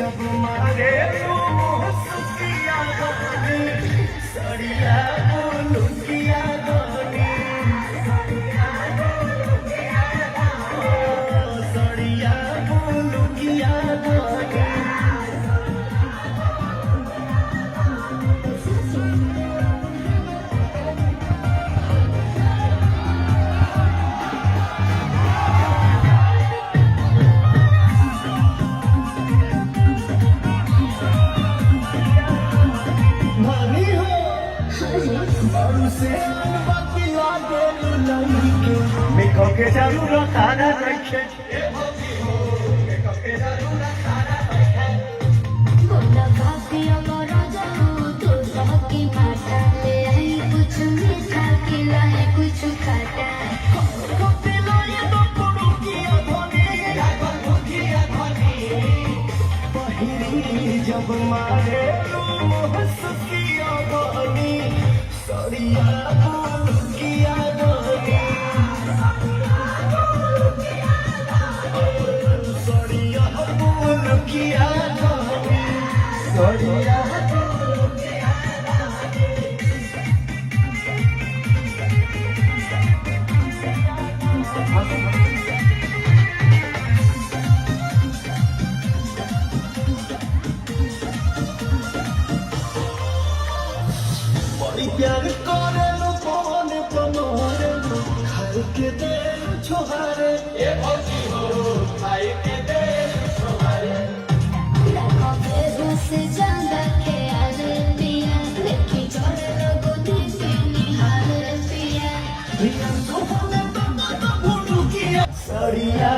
जब मारे सुखिया गानी सड़िया लुकिया गानी सड़िया लुकिया गानी मेकअप के जरूरत आना रखे मेकअप के जरूरत आना रखे बोला भाभी अगर जाऊं तो सबकी माता ले आई कुछ मीठा खिलाए कुछ खट्टा कभी लाए तो पुरुकिया धनी पहिरी जब मारे सुखिया गानी सड़िया लुकिया गानी सड़िया लुकिया गानी सड़िया बड़ी प्यार करे लो कौन पमारे खाए के दे छोहारे ये भौजी हो खाए के दे छोहारे लगा फेरों से ज्यादा ख्याल पिया लेके चोर लोगों देखे निहाल पिया प्रिया तो हमें तो भूलू किया सड़िया